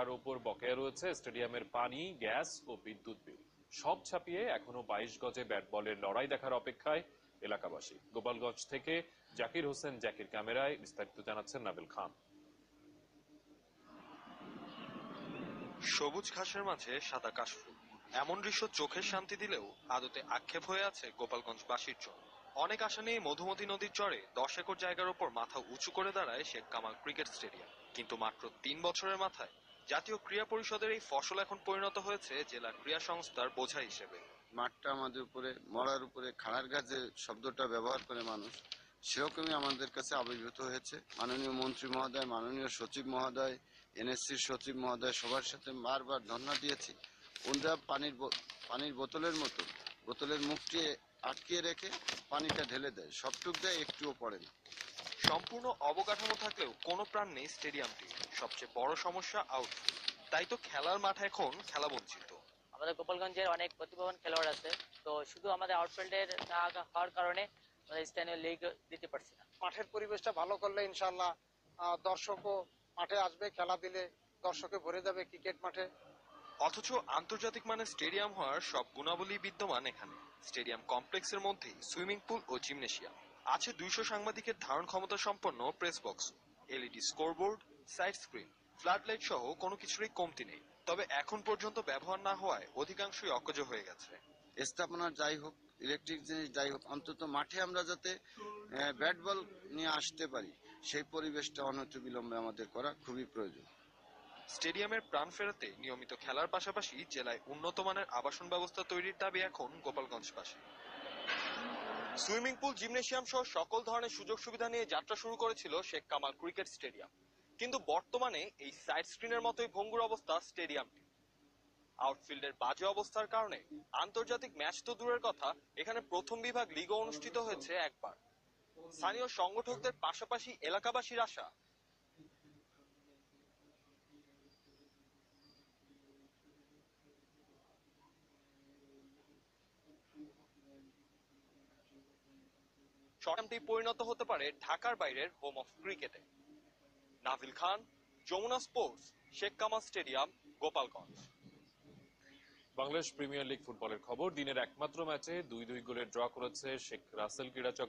টাকার উপর বকেয়া রয়েছে স্টেডিয়ামের পানি, গ্যাস ও বিদ্যুৎ বিল। সব ছাপিয়ে এখনো 22 গজে ব্যাট বলের লড়াই দেখার অপেক্ষায় এলাকাবাসী। গোপালগঞ্জ থেকে জাকির হোসেন জাকির ক্যামেরায় বিস্তারিত জানাচ্ছেন নাবিল খান। সবুজ ঘাসের মাঝে সাদা কাশফুল, এমন দৃশ্য চোখের শান্তি দিলেও আদতে আক্ষেপ হয়ে আছে গোপালগঞ্জবাসীর জন্য। অনেক আশা নিয়ে মধুমতি নদীর চরে 10 একর জায়গার উপর মাথা উঁচু করে দাঁড়ায় শেখ কামাল ক্রিকেট স্টেডিয়াম। কিন্তু মাত্র 3 বছরের মাথায় জাতীয় ক্রীড়া পরিষদের এই ফসল এখন পরিণত হয়েছে জেলা ক্রীড়া সংস্থার বোঝা হিসেবে। মাঠটা আমাদের উপরে মরার উপরে খাড়ার গাছে শব্দটা ব্যবহার করে মানুষ, সেরকমই আমাদের কাছে আবির্ভূত হয়েছে। মাননীয় মন্ত্রী মহোদয়, মাননীয় সচিব মহোদয়, এনএসসির সচিব মহোদয় সবার সাথে বারবার ধর্ণা দিয়েছি। ওনারা পানির বোতলের মতো বোতলের মুখটি আটকিয়ে রেখে পানিটা ঢেলে দেয়, সবটুক দেয়, একটুও পড়ে না। সম্পূর্ণ অবকাঠামো থাকলেও কোনো প্রাণ নেই স্টেডিয়ামটি। সবচেয়ে বড় সমস্যা আউটফিল্ড, তাই তো খেলার মাঠ এখন খেলা বঞ্চিত। আমাদের গোপালগঞ্জের অনেক প্রতিভাবান খেলোয়াড় আছে, তো শুধু আমাদের আউটফিল্ডের না হওয়ার কারণে আমাদের স্থানীয় লিগ দিতে পারছি না। মাঠের পরিবেশটা ভালো করলে ইনশাআল্লাহ দর্শকও মাঠে আসবে, খেলা দিলে দর্শকে ভরে যাবে ক্রিকেট মাঠে। অথচ আন্তর্জাতিক মানের স্টেডিয়াম হওয়ার সব গুণাবলী বিদ্যমান এখানে। স্টেডিয়াম কমপ্লেক্সের মধ্যেই সুইমিং পুল ও জিমনেশিয়াম আছে, 200 সাংবাদিকের ধারণ ক্ষমতা সম্পন্ন press box, LED scoreboard, side screen, flood light সহ কোনো কিছুরই কমতি নেই। তবে এখন পর্যন্ত ব্যবহার না হওয়ায় অধিকাংশই অকেজ হয়ে গেছে। স্থাপনা যাই হোক, ইলেকট্রিক জিনিস যাই হোক, অন্তত মাঠে আমরা যাতে ব্যাট বল নিয়ে আসতে পারি, সেই পরিবেশটা অনতি বিলম্বে আমাদের করা খুবই প্রয়োজন। স্টেডিয়ামের প্রাণ ফেরাতে নিয়মিত খেলার পাশাপাশি জেলায় উন্নত মানের আবাসন ব্যবস্থা তৈরির দাবি এখন গোপালগঞ্জবাসী। সুইমিং পুল, জিমনেশিয়াম সহ সকল ধরনের সুযোগ সুবিধা নিয়ে যাত্রা শুরু করেছিল শেখ কামাল ক্রিকেট স্টেডিয়াম। কিন্তু বর্তমানে এই সাইড স্ক্রিনের মতোই ভঙ্গুর অবস্থা স্টেডিয়ামটি। আউটফিল্ডের বাজে অবস্থার কারণে আন্তর্জাতিক ম্যাচ তো দূরের কথা, এখানে প্রথম বিভাগ লিগও অনুষ্ঠিত হয়েছে একবার। স্থানীয় সংগঠকদের পাশাপাশি এলাকাবাসীর আশা, শটামটি পরিণত হতে পারে ঢাকার বাইরের হোম অফ ক্রিকেটে। Nabil Khan, Jamuna sports, Sheikh Kamal stadium, Gopalganj. Bangladesh premier league ফুটবলের খবর। দিনের একমাত্র ম্যাচে 2-2 গোলের ড্র করেছে শেখ রাসেল ক্রীড়া